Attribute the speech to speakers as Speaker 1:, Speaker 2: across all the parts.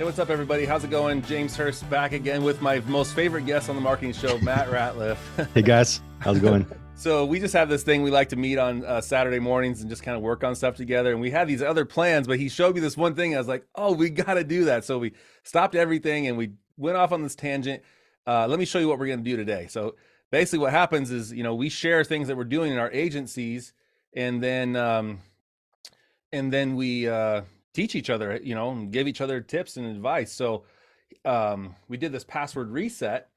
Speaker 1: Hey, what's up, everybody? How's it going? James Hurst back again with my most favorite guest on the marketing show, Matt Ratliff.
Speaker 2: Hey guys, how's it going?
Speaker 1: So we just have this thing we like to meet on Saturday mornings and just kind of work on stuff together. And we had these other plans, but he showed me this one thing. I was like, oh, we got to do that. So we stopped everything and we went off on this tangent. Let me show you what we're going to do today. So basically what happens is, we share things that we're doing in our agencies, and then we teach each other, and give each other tips and advice. So we did this password reset,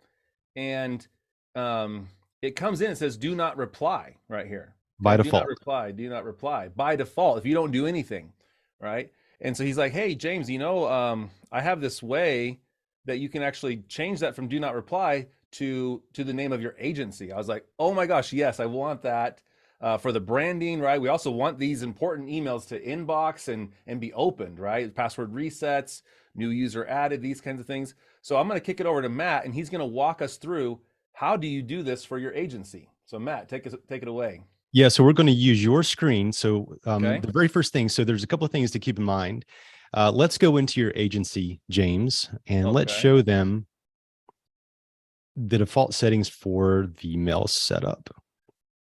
Speaker 1: and it comes in and says, do not reply right here.
Speaker 2: By
Speaker 1: Okay,
Speaker 2: default.
Speaker 1: do not reply by default if you don't do anything, right? And so he's like, hey, James, I have this way that you can actually change that from do not reply to the name of your agency. I was like, oh my gosh, yes, I want that. For the branding, right? We also want these important emails to inbox and be opened, right? Password resets, new user added, these kinds of things. So I'm going to kick it over to Matt, and he's going to walk us through how do you do this for your agency. So Matt, take it away.
Speaker 2: Yeah, so we're going to use your screen. So
Speaker 1: Okay.
Speaker 2: the very first thing, so there's a couple of things to keep in mind. Let's go into your agency, James, and let's
Speaker 1: Okay.
Speaker 2: show them the default settings for the mail setup.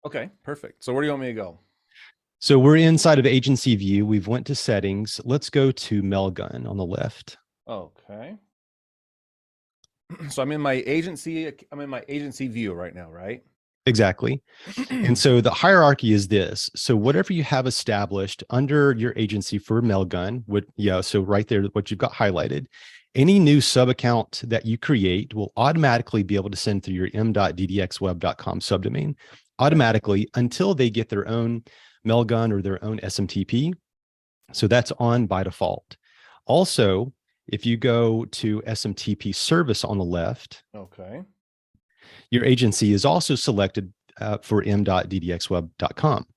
Speaker 1: Okay, perfect. So where do you want me to go?
Speaker 2: So we're inside of agency view. We've went to settings. Let's go to Mailgun on the left.
Speaker 1: Okay. So I'm in my agency view right now, right?
Speaker 2: Exactly. And so the hierarchy is this. So whatever you have established under your agency for Mailgun, so right there, what you've got highlighted, any new sub account that you create will automatically be able to send through your m.ddxweb.com subdomain automatically until they get their own Mailgun or their own SMTP. So that's on by default. Also, if you go to SMTP service on the left,
Speaker 1: Okay.
Speaker 2: your agency is also selected for m.ddxweb.com.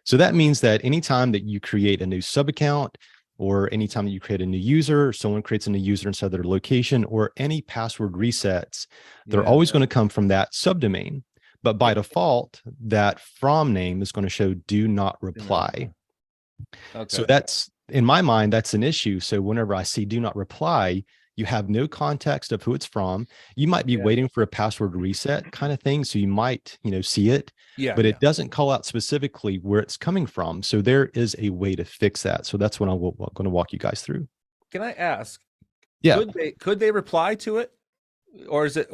Speaker 2: So that means that anytime that you create a new sub account, or anytime that you create a new user, or someone creates a new user inside their location, or any password resets, they're always going to come from that subdomain. But by default, that from name is going to show do not reply.
Speaker 1: Okay.
Speaker 2: So that's, in my mind, that's an issue. So whenever I see do not reply, you have no context of who it's from. You might be waiting for a password reset kind of thing. So you might, see it, but it doesn't call out specifically where it's coming from. So there is a way to fix that. So that's what I'm going to walk you guys through.
Speaker 1: Can I ask?
Speaker 2: Yeah.
Speaker 1: Could they reply to it, or is it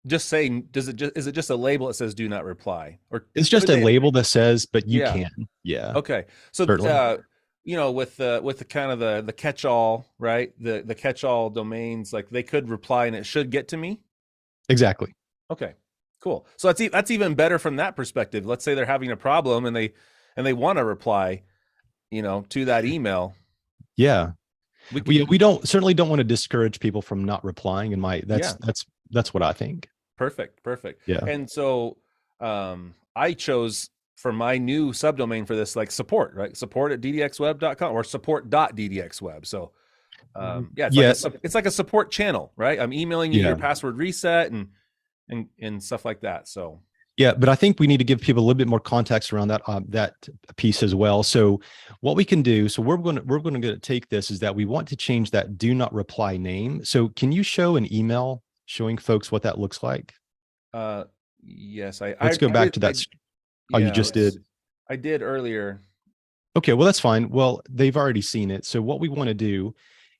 Speaker 1: just saying? Is it just a label that says do not reply, or
Speaker 2: it's just a label that says, but you can. Yeah.
Speaker 1: Okay. So with the kind of the catch-all, right? The catch-all domains, like they could reply and it should get to me.
Speaker 2: Exactly.
Speaker 1: Okay. Cool. So that's even better from that perspective. Let's say they're having a problem and they want to reply, to that email.
Speaker 2: Yeah. We certainly don't want to discourage people from not replying. That's what I think.
Speaker 1: Perfect.
Speaker 2: Yeah.
Speaker 1: And so I chose for my new subdomain for this, like support, right? support@ddxweb.com or support.ddxweb. So it's like a support channel, right? I'm emailing you your password reset and stuff like that. So
Speaker 2: yeah, but I think we need to give people a little bit more context around that piece as well. So what we can do, so we're going to take this is that we want to change that do not reply name. So can you show an email showing folks what that looks like?
Speaker 1: Yes,
Speaker 2: let's go back to that. You just did?
Speaker 1: I did earlier.
Speaker 2: Okay, well, that's fine. Well, they've already seen it. So what we want to do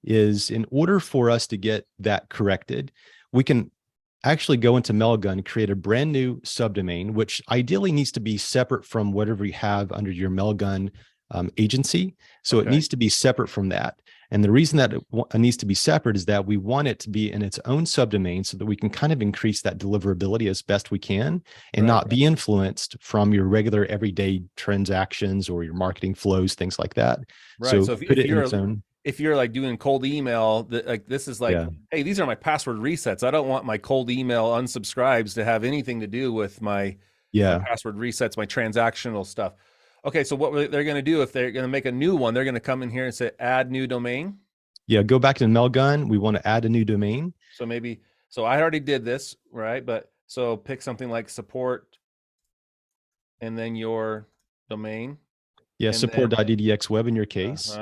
Speaker 2: is, in order for us to get that corrected, we can actually go into Mailgun, create a brand new subdomain, which ideally needs to be separate from whatever you have under your Mailgun agency. So it needs to be separate from that. And the reason that it needs to be separate is that we want it to be in its own subdomain so that we can kind of increase that deliverability as best we can and not be influenced from your regular everyday transactions or your marketing flows, things like that.
Speaker 1: Right. So if you're like doing cold email, this is like, hey, these are my password resets. I don't want my cold email unsubscribes to have anything to do with my password resets, my transactional stuff. Okay, so what they're going to do, if they're going to make a new one, they're going to come in here and say add new domain.
Speaker 2: Yeah, go back to Mailgun. We want to add a new domain.
Speaker 1: So I already did this, right? But so pick something like support and then your domain.
Speaker 2: Yeah, support.ddxweb in your case.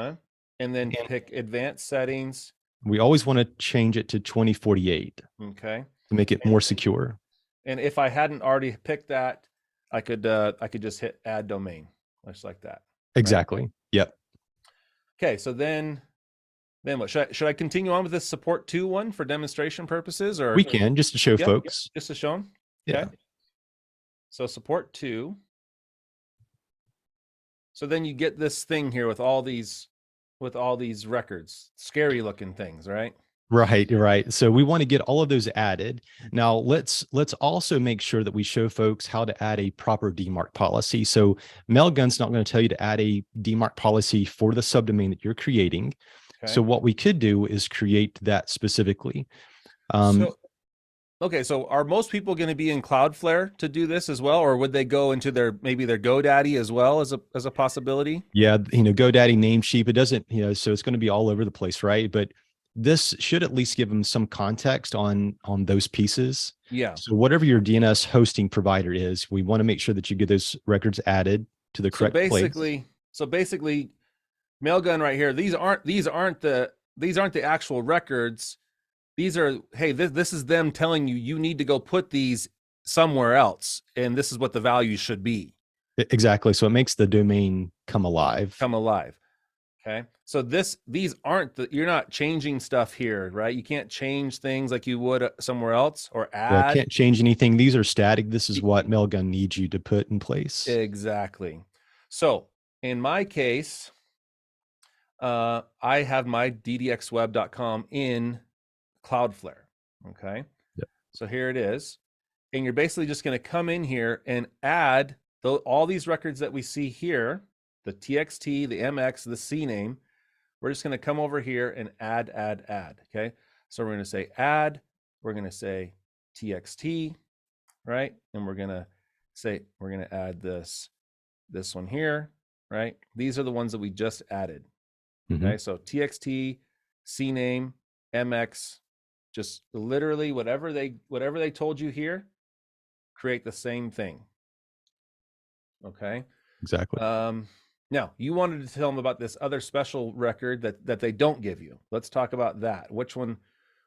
Speaker 1: And then pick advanced settings
Speaker 2: We always want to change it to 2048
Speaker 1: Okay.
Speaker 2: to make it more secure.
Speaker 1: And if I hadn't already picked that, I could just hit add domain, just like that.
Speaker 2: Exactly.
Speaker 1: Right?
Speaker 2: Yep.
Speaker 1: Okay. So then what should I continue on with this support 2 one for demonstration purposes, or
Speaker 2: We can, just to show folks.
Speaker 1: just to show them?
Speaker 2: Yeah.
Speaker 1: Okay. So support 2. So then you get this thing here with all these records, scary looking things, right?
Speaker 2: Right. So we want to get all of those added. Now let's also make sure that we show folks how to add a proper DMARC policy. So Mailgun's not going to tell you to add a DMARC policy for the subdomain that you're creating.
Speaker 1: Okay.
Speaker 2: So what we could do is create that specifically.
Speaker 1: So are most people going to be in Cloudflare to do this as well, or would they go into maybe their GoDaddy as well as a possibility?
Speaker 2: Yeah, GoDaddy, Namecheap, it doesn't, so it's going to be all over the place, right? But this should at least give them some context on those pieces.
Speaker 1: Yeah.
Speaker 2: So whatever your DNS hosting provider is, we want to make sure that you get those records added to the correct place.
Speaker 1: So basically, Mailgun right here, these aren't the actual records. These are, hey, this is them telling you need to go put these somewhere else, and this is what the value should be.
Speaker 2: Exactly. So it makes the domain come alive.
Speaker 1: Okay. So these aren't you're not changing stuff here, right? You can't change things like you would somewhere else or add.
Speaker 2: Yeah, can't change anything. These are static. This is what Mailgun needs you to put in place.
Speaker 1: Exactly. So in my case, I have my ddxweb.com in Cloudflare. Okay.
Speaker 2: Yep.
Speaker 1: So here it is. And you're basically just going to come in here and add all these records that we see here, the TXT, the MX, the CNAME. We're just going to come over here and add. Okay. So we're going to say add, we're going to say TXT, right? And we're going to add this one here, right? These are the ones that we just added. Okay. So TXT, CNAME, MX, just literally whatever they told you here, create the same thing. Okay.
Speaker 2: Exactly.
Speaker 1: Now you wanted to tell them about this other special record that they don't give you. Let's talk about that. Which one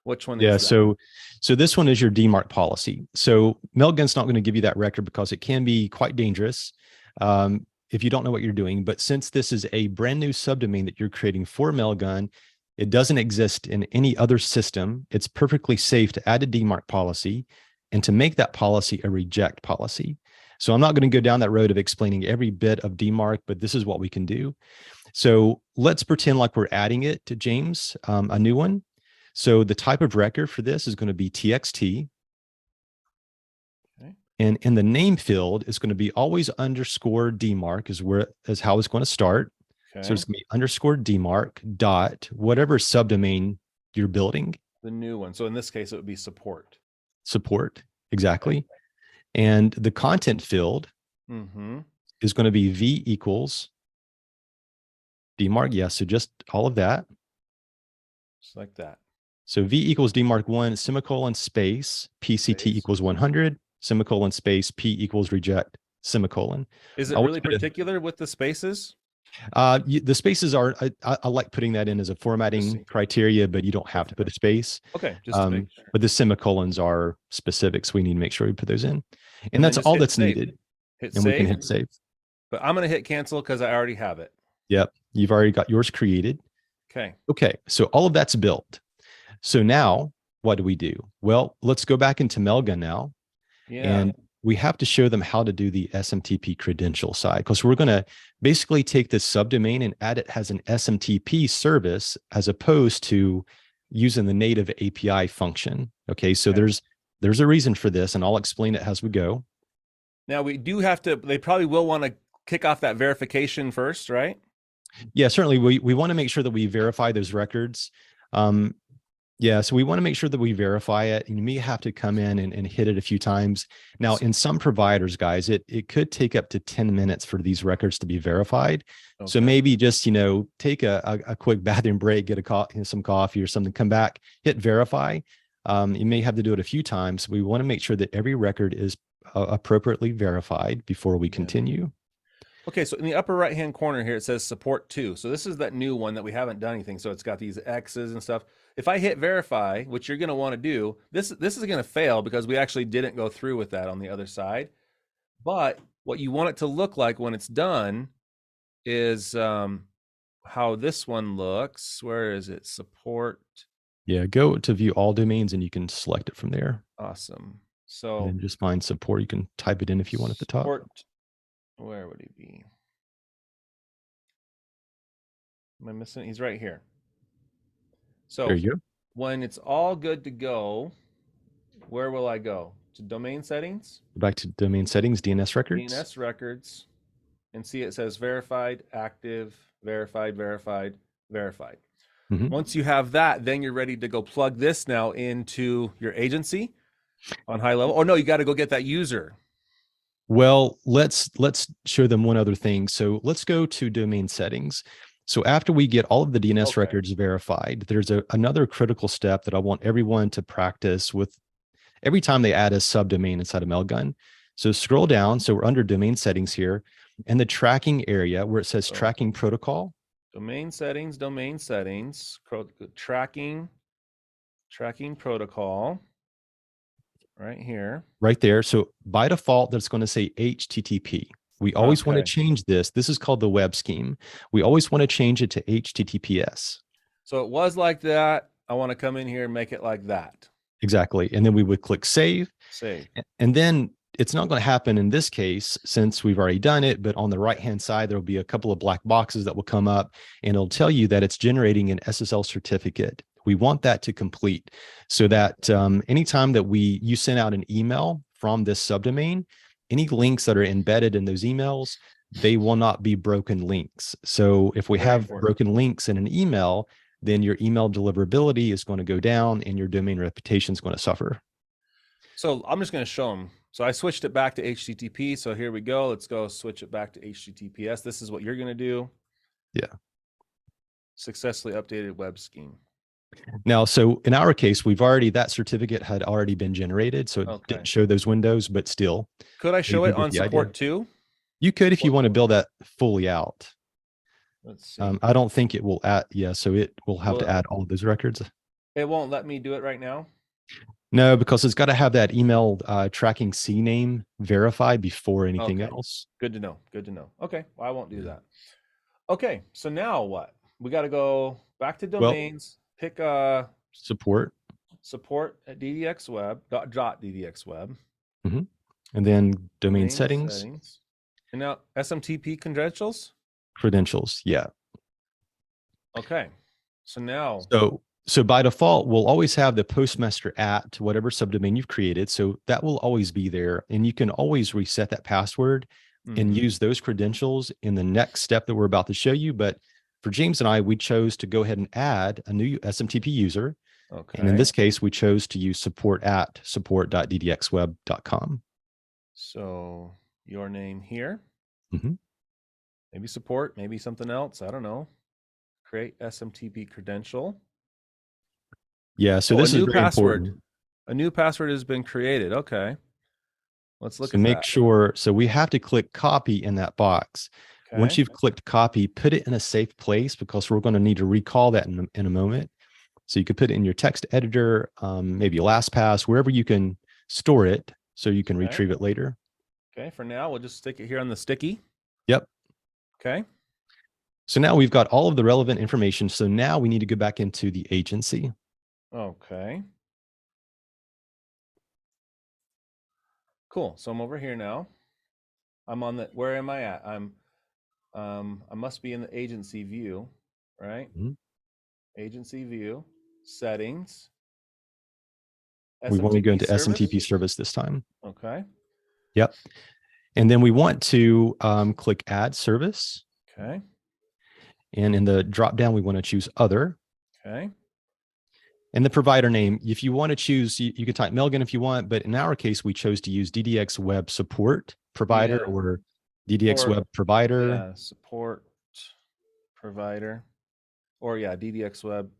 Speaker 2: yeah,
Speaker 1: is that?
Speaker 2: So this one is your DMARC policy. So Mailgun's not going to give you that record because it can be quite dangerous if you don't know what you're doing. But since this is a brand new subdomain that you're creating for Mailgun, it doesn't exist in any other system. It's perfectly safe to add a DMARC policy and to make that policy a reject policy. So I'm not going to go down that road of explaining every bit of DMARC, but this is what we can do. So let's pretend like we're adding it to James, a new one. So the type of record for this is going to be TXT. Okay. And in the name field, it's going to be always underscore DMARC is how it's going to start. Okay. So it's going to be underscore DMARC dot whatever subdomain you're building.
Speaker 1: The new one. So in this case, it would be support.
Speaker 2: Support, exactly. Okay. And the content field is going to be V equals DMARC. Yes, so just all of that.
Speaker 1: Just like that.
Speaker 2: So V equals DMARC 1, semicolon, space, PCT equals 100, semicolon, space, P equals reject, semicolon.
Speaker 1: Is it really particular with the spaces?
Speaker 2: The spaces are, I like putting that in as a formatting criteria, but you don't have to put a space.
Speaker 1: Okay, just to make sure.
Speaker 2: But the semicolons are specifics. We need to make sure we put those in. And that's all that's needed.
Speaker 1: We
Speaker 2: can hit save.
Speaker 1: But I'm going to hit cancel because I already have it.
Speaker 2: Yep. You've already got yours created. Okay. So all of that's built. So now what do? Well, let's go back into Mailgun now. Yeah. And we have to show them how to do the SMTP credential side, because we're going to basically take this subdomain and add it as an SMTP service as opposed to using the native API function. Okay. So there's a reason for this, and I'll explain it as we go.
Speaker 1: Now we do have to, they probably will want to kick off that verification first, right?
Speaker 2: Yeah, certainly. We want to make sure that we verify those records. Yeah, so we want to make sure that we verify it, and you may have to come in and hit it a few times. Now, in some providers, guys, it could take up to 10 minutes for these records to be verified. Okay. So maybe just, take a quick bathroom break, get some coffee or something, come back, hit verify. You may have to do it a few times. We want to make sure that every record is appropriately verified before we continue.
Speaker 1: Okay, so in the upper right hand corner here, it says support two. So this is that new one that we haven't done anything. So it's got these X's and stuff. If I hit verify, which you're going to want to do, this is going to fail because we actually didn't go through with that on the other side. But what you want it to look like when it's done is how this one looks. Where is it? Support.
Speaker 2: Yeah, go to view all domains and you can select it from there.
Speaker 1: Awesome.
Speaker 2: And
Speaker 1: So
Speaker 2: then just find support. You can type it in if you want at the top.
Speaker 1: support, where would he be? Am I missing? He's right here. So
Speaker 2: There you go.
Speaker 1: when it's all good to go, where will I go? To domain settings,
Speaker 2: Back to domain settings, DNS records.
Speaker 1: DNS records, and see it says verified, active, verified, verified, verified.
Speaker 2: Mhm.
Speaker 1: Once you have that, then you're ready to go plug this now into your agency on HighLevel. Oh no, you got to go get that user.
Speaker 2: Well, let's show them one other thing. So let's go to domain settings. So after we get all of the DNS
Speaker 1: Okay.
Speaker 2: records verified, there's another critical step that I want everyone to practice with every time they add a subdomain inside of Mailgun. So scroll down. So we're under domain settings here, and the tracking area where it says tracking protocol.
Speaker 1: Domain settings, tracking protocol. Right here.
Speaker 2: Right there. So by default, that's going to say HTTP. We always want to change this. This is called the web scheme. We always want to change it to HTTPS.
Speaker 1: So it was like that. I want to come in here and make it like that.
Speaker 2: Exactly. And then we would click save.
Speaker 1: Save.
Speaker 2: And then it's not going to happen in this case since we've already done it, but on the right-hand side, there'll be a couple of black boxes that will come up and it'll tell you that it's generating an SSL certificate. We want that to complete so that anytime that you send out an email from this subdomain, any links that are embedded in those emails, they will not be broken links. So if we have broken links in an email, then your email deliverability is going to go down and your domain reputation is going to suffer.
Speaker 1: So I'm just going to show them. So I switched it back to HTTP. So here we go. Let's go switch it back to HTTPS. This is what you're going to do.
Speaker 2: Yeah.
Speaker 1: Successfully updated web scheme.
Speaker 2: Now, so in our case, that certificate had already been generated. So it didn't show those windows, but still.
Speaker 1: Could I show it on support too?
Speaker 2: You could, if you want to build that fully out.
Speaker 1: Let's see.
Speaker 2: I don't think it will add. Yeah. So it will have to add all of those records.
Speaker 1: It won't let me do it right now.
Speaker 2: No, because it's got to have that email tracking CNAME verified before anything else.
Speaker 1: Good to know. Good to know. Okay. Well, I won't do that. Okay. So now what? We got to go back to domains, pick support at DDXWeb, .ddxweb.
Speaker 2: Mm-hmm. And then domain settings.
Speaker 1: And now SMTP credentials?
Speaker 2: Credentials. Yeah.
Speaker 1: Okay. So now.
Speaker 2: So by default, we'll always have the postmaster at whatever subdomain you've created. So that will always be there. And you can always reset that password and use those credentials in the next step that we're about to show you. But for James and I, we chose to go ahead and add a new SMTP user. Okay. And in this case, we chose to use support at support.ddxweb.com.
Speaker 1: So your name here.
Speaker 2: Mm-hmm.
Speaker 1: Maybe support, maybe something else. I don't know. Create SMTP credential.
Speaker 2: Yeah, so this is very important.
Speaker 1: A new password has been created. Okay. Let's look at that.
Speaker 2: Make sure, so we have to click copy in that box. Okay. Once you've clicked copy, put it in a safe place because we're going to need to recall that in a moment. So you could put it in your text editor, maybe LastPass, wherever you can store it so you can retrieve it later.
Speaker 1: Okay, for now, we'll just stick it here on the sticky.
Speaker 2: Yep.
Speaker 1: Okay.
Speaker 2: So now we've got all of the relevant information. So now we need to go back into the agency.
Speaker 1: Okay. Cool. So I'm over here now. I'm on the, where am I at? I must be in the agency view, right? Mm-hmm. Agency view, settings.
Speaker 2: SMTP we want to go into service? SMTP service this time.
Speaker 1: Okay.
Speaker 2: Yep. And then we want to click add service.
Speaker 1: Okay.
Speaker 2: And in the drop down, we want to choose other.
Speaker 1: Okay.
Speaker 2: And the provider name, if you want to choose, you can type Mailgun if you want, but in our case, we chose to use DDX Web Support Provider or DDX Web Provider.
Speaker 1: Yeah, support provider. Or DDX Web.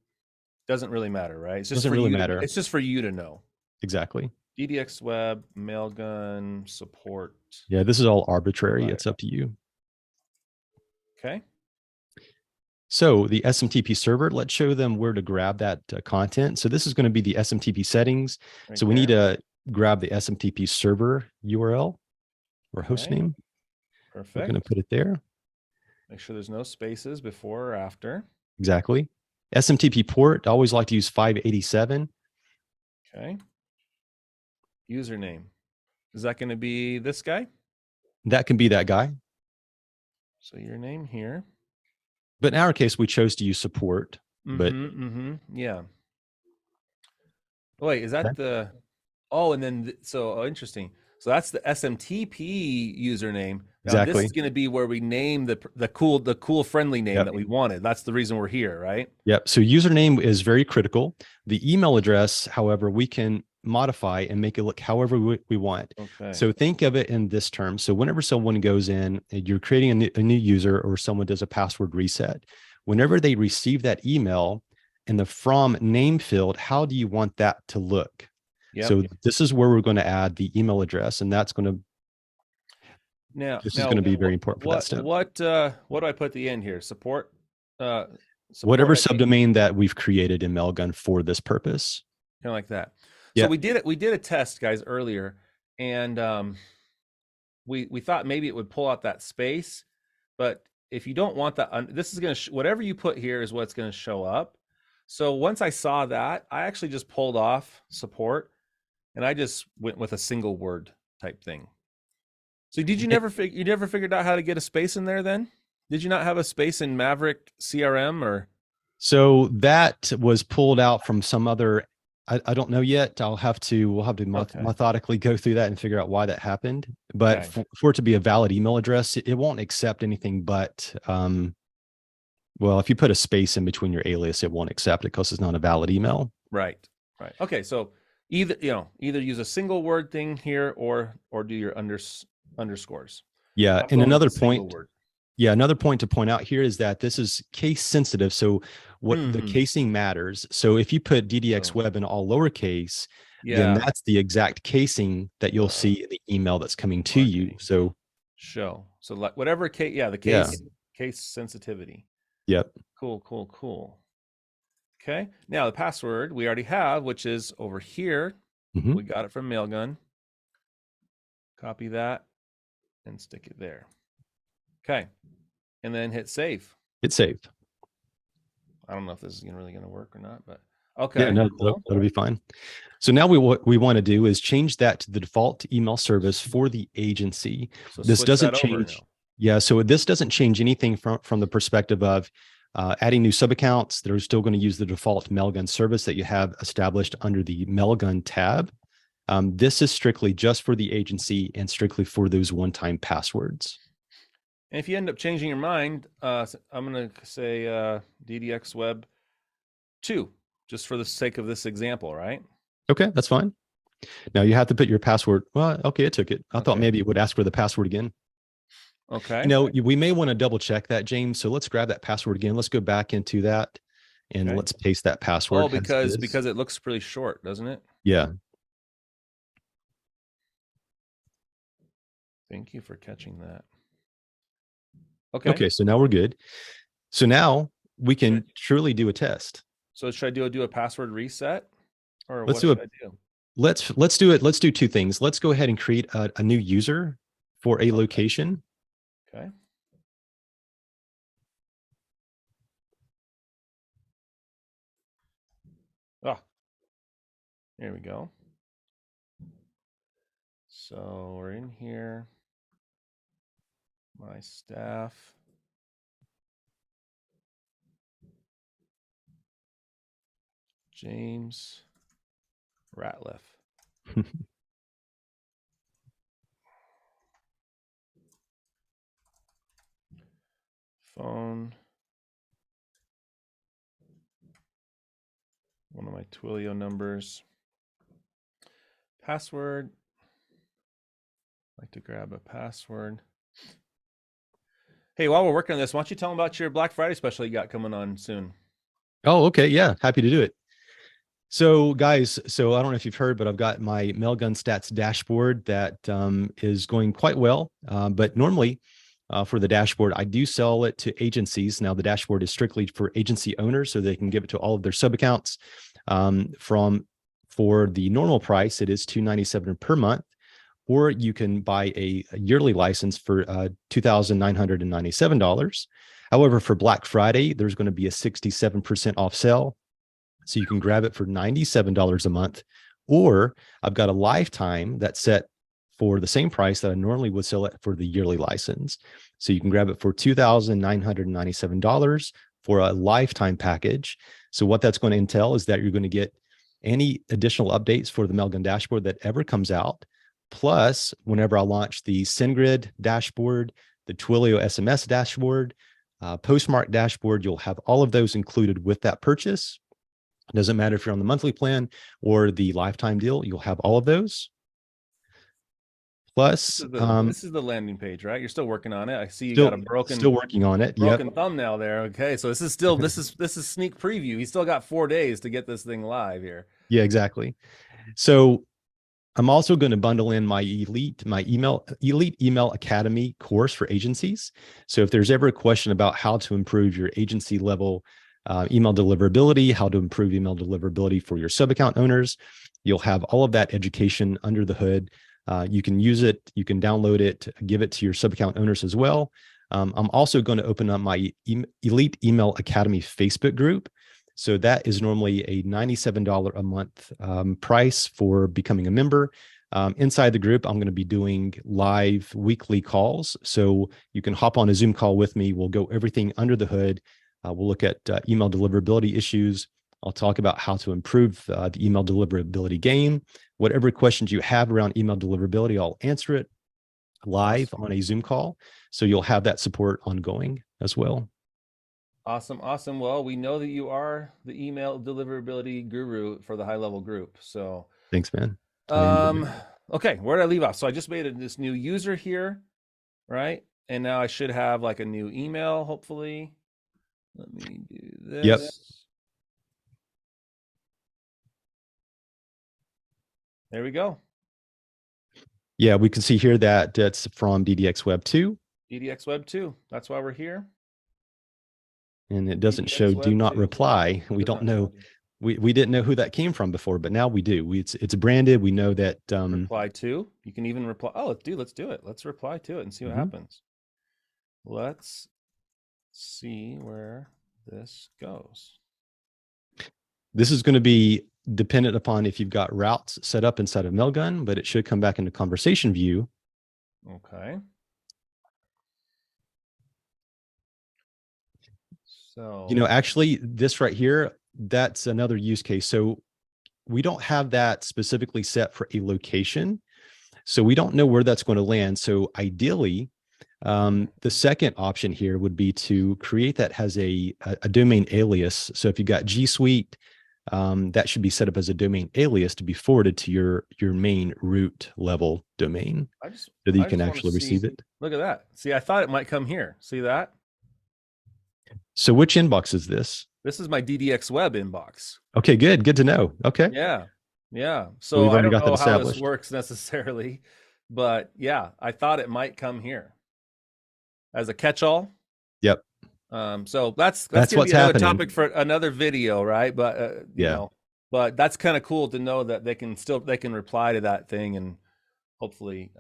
Speaker 1: Doesn't really matter, right? It's just
Speaker 2: doesn't really matter.
Speaker 1: It's just for you to know.
Speaker 2: Exactly.
Speaker 1: DDX Web, Mailgun, support.
Speaker 2: Yeah, this is all arbitrary. Provider. It's up to you.
Speaker 1: Okay.
Speaker 2: So the SMTP server, let's show them where to grab that content. So this is going to be the SMTP settings.
Speaker 1: Right
Speaker 2: So we need
Speaker 1: there.
Speaker 2: to grab the SMTP server URL or host
Speaker 1: Okay.
Speaker 2: name. We're going to
Speaker 1: Perfect.
Speaker 2: put it there.
Speaker 1: Make sure there's no spaces before or after.
Speaker 2: Exactly. SMTP port, I always like to use 587.
Speaker 1: Okay. Username. Is that going to be this guy?
Speaker 2: That can be that guy.
Speaker 1: So your name here.
Speaker 2: But in our case, we chose to use support. But
Speaker 1: Yeah. Wait, is that the? Oh, and then interesting. So that's the SMTP username. Now this is
Speaker 2: exactly.
Speaker 1: going to be where we name the cool friendly name
Speaker 2: Yep.
Speaker 1: that we wanted. That's the reason we're here, right?
Speaker 2: Yep. So username is very critical. The email address, however, we can modify and make it look however we want.
Speaker 1: Okay.
Speaker 2: So think of it in this term. So whenever someone goes in and you're creating a new user or someone does a password reset, whenever they receive that email in the from name field, how do you want that to look?
Speaker 1: Yep.
Speaker 2: So this is where we're going to add the email address, and that's going to this is going to be very important for that step.
Speaker 1: What do I put at the end here? Support
Speaker 2: Whatever subdomain that we've created in Mailgun for this purpose.
Speaker 1: Kind of like that.
Speaker 2: Yeah.
Speaker 1: So we did a test, guys, earlier, and we thought maybe it would pull out that space, but if you don't want that, this is going to whatever you put here is what's going to show up. So once I saw that, I actually just pulled off support, and I just went with a single word type thing. So did you never figured out how to get a space in there then? Did you not have a space in Maverick CRM or?
Speaker 2: So that was pulled out from some other, I don't know yet. We'll have to methodically go through that and figure out why that happened. But for it to be a valid email address, it won't accept anything but, well, if you put a space in between your alias, it won't accept it because it's not a valid email.
Speaker 1: Right. Okay. So either use a single word thing here or do your underscores.
Speaker 2: Yeah. And another point. Yeah, another point to point out here is that this is case sensitive. So what the casing matters. So if you put DDX web in all lowercase, then that's the exact casing that you'll see in the email that's coming to you. So
Speaker 1: like whatever case, the case sensitivity.
Speaker 2: Yep.
Speaker 1: Cool. Okay. Now the password we already have, which is over here. We got it from Mailgun. Copy that and stick it there. Okay. And then hit save.
Speaker 2: Hit save.
Speaker 1: I don't know if this is really going to work or not, but okay.
Speaker 2: Yeah, no, that'll be fine. So now what we want to do is change that to the default email service for the agency.
Speaker 1: So
Speaker 2: this doesn't change. Yeah. So this doesn't change anything from the perspective of adding new sub accounts. They're still going to use the default Mailgun service that you have established under the Mailgun tab. This is strictly just for the agency and strictly for those one-time passwords.
Speaker 1: And if you end up changing your mind, I'm going to say DDX Web 2, just for the sake of this example, right?
Speaker 2: Okay, that's fine. Now you have to put your password. Well, okay, it took it. I thought maybe it would ask for the password again.
Speaker 1: Okay.
Speaker 2: We may want to double check that, James. So let's grab that password again. Let's go back into that and let's paste that password.
Speaker 1: Oh, because it looks pretty short, doesn't it?
Speaker 2: Yeah.
Speaker 1: Thank you for catching that.
Speaker 2: Okay. So now we're good. So now we can truly do a test.
Speaker 1: So should I do a password reset, or
Speaker 2: let's do Let's do it. Let's do two things. Let's go ahead and create a new user for a location.
Speaker 1: Okay. There we go. So we're in here. My staff. James Ratliff. Phone. One of my Twilio numbers. Password. I'd like to grab a password. Hey, while we're working on this, why don't you tell them about your Black Friday special you got coming on soon?
Speaker 2: Oh, okay. Yeah. Happy to do it. So guys, I don't know if you've heard, but I've got my Mailgun Stats dashboard that is going quite well. But normally for the dashboard. I do sell it to agencies. Now the dashboard is strictly for agency owners, so they can give it to all of their sub accounts. For the normal price, it is $297 per month, or you can buy a yearly license for $2,997. However, for Black Friday, there's going to be a 67% off sale. So you can grab it for $97 a month, or I've got a lifetime that's set for the same price that I normally would sell it for the yearly license. So you can grab it for $2,997 for a lifetime package. So what that's going to entail is that you're going to get any additional updates for the Mailgun dashboard that ever comes out. Plus, whenever I launch the SendGrid dashboard, the Twilio SMS dashboard, Postmark dashboard, you'll have all of those included with that purchase. It doesn't matter if you're on the monthly plan or the lifetime deal, you'll have all of those. Plus,
Speaker 1: this is the landing page, right? You're still working on it. I see you
Speaker 2: still,
Speaker 1: got a broken,
Speaker 2: still working on it.
Speaker 1: Broken thumbnail there. Okay, so this is still this is sneak preview. He's still got 4 days to get this thing live here.
Speaker 2: Yeah, exactly. So I'm also going to bundle in my elite email academy course for agencies. So if there's ever a question about how to improve your agency level email deliverability, how to improve email deliverability for your sub account owners, you'll have all of that education under the hood. You can use it, you can download it, give it to your sub account owners as well. I'm also going to open up my Elite Email Academy Facebook group. So that is normally a $97 a month price for becoming a member. Inside the group, I'm going to be doing live weekly calls. So you can hop on a Zoom call with me. We'll go everything under the hood. We'll look at email deliverability issues. I'll talk about how to improve the email deliverability game. Whatever questions you have around email deliverability, I'll answer it live on a Zoom call. So you'll have that support ongoing as well.
Speaker 1: Awesome. Awesome. Well, we know that you are the email deliverability guru for the HighLevel group. So
Speaker 2: thanks, man.
Speaker 1: Okay, where did I leave off? So I just made this new user here, right? And now I should have like a new email, hopefully. Let me do this.
Speaker 2: Yep.
Speaker 1: There we go.
Speaker 2: Yeah, we can see here that it's from DDX Web 2.
Speaker 1: DDX Web 2. That's why we're here.
Speaker 2: And it doesn't show do not reply. We don't know. We didn't know who that came from before, but now we do. It's branded. We know that
Speaker 1: reply to. You can even reply. Oh, let's do it. Let's reply to it and see what happens. Let's see where this goes.
Speaker 2: This is going to be dependent upon if you've got routes set up inside of Mailgun, but it should come back into conversation view.
Speaker 1: Okay. So,
Speaker 2: you know, actually this right here, that's another use case. So we don't have that specifically set for a location. So we don't know where that's going to land. So ideally, the second option here would be to create that has a domain alias. So if you've got G Suite, that should be set up as a domain alias to be forwarded to your main root level domain so that you can actually receive it.
Speaker 1: Look at that. See, I thought it might come here. See that?
Speaker 2: So which inbox is this?
Speaker 1: This is my DDX Web inbox.
Speaker 2: Okay, good. Good to know. Okay.
Speaker 1: Yeah. Yeah. So
Speaker 2: we've already
Speaker 1: I don't
Speaker 2: got that
Speaker 1: know how
Speaker 2: established.
Speaker 1: this works necessarily, but yeah, I thought it might come here as a catch-all.
Speaker 2: Yep.
Speaker 1: So that's
Speaker 2: what's
Speaker 1: another
Speaker 2: happening.
Speaker 1: topic for another video, right? But you know, but that's kind of cool to know that they can reply to that thing and hopefully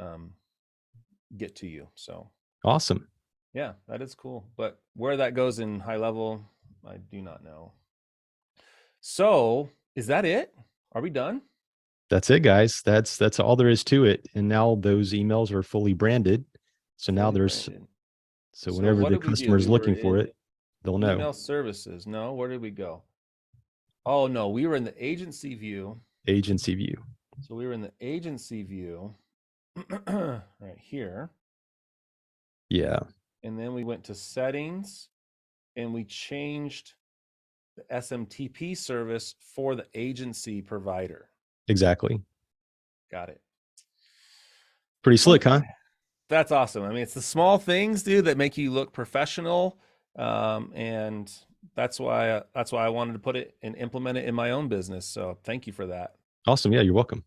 Speaker 1: get to you. So
Speaker 2: awesome.
Speaker 1: Yeah, that is cool. But where that goes in HighLevel, I do not know. So is that it? Are we done?
Speaker 2: That's it, guys. That's all there is to it. And now those emails are fully branded. So now there's branded. So whenever the customer is looking for it, they'll know.
Speaker 1: Email services. No, where did we go? Oh no, we were in the agency view.
Speaker 2: Agency view.
Speaker 1: So we were in the agency view right here.
Speaker 2: Yeah.
Speaker 1: And then we went to settings and we changed the SMTP service for the agency provider.
Speaker 2: Exactly.
Speaker 1: Got it.
Speaker 2: Pretty slick, huh?
Speaker 1: That's awesome. I mean, it's the small things, dude, that make you look professional. And that's why I wanted to put it and implement it in my own business. So thank you for that.
Speaker 2: Awesome. Yeah, you're welcome.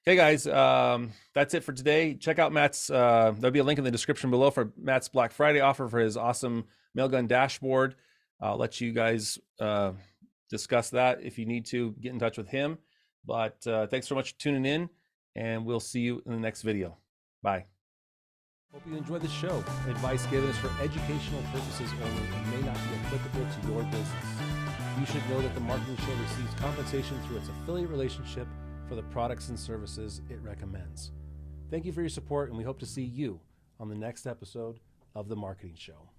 Speaker 1: Okay, guys, that's it for today. Check out Matt's, there'll be a link in the description below for Matt's Black Friday offer for his awesome Mailgun dashboard. I'll let you guys discuss that. If you need to, get in touch with him. But thanks so much for tuning in, and we'll see you in the next video. Bye. Hope you enjoyed the show. Advice given is for educational purposes only and may not be applicable to your business. You should know that the Marketing Show receives compensation through its affiliate relationship for the products and services it recommends. Thank you for your support, and we hope to see you on the next episode of The Marketing Show.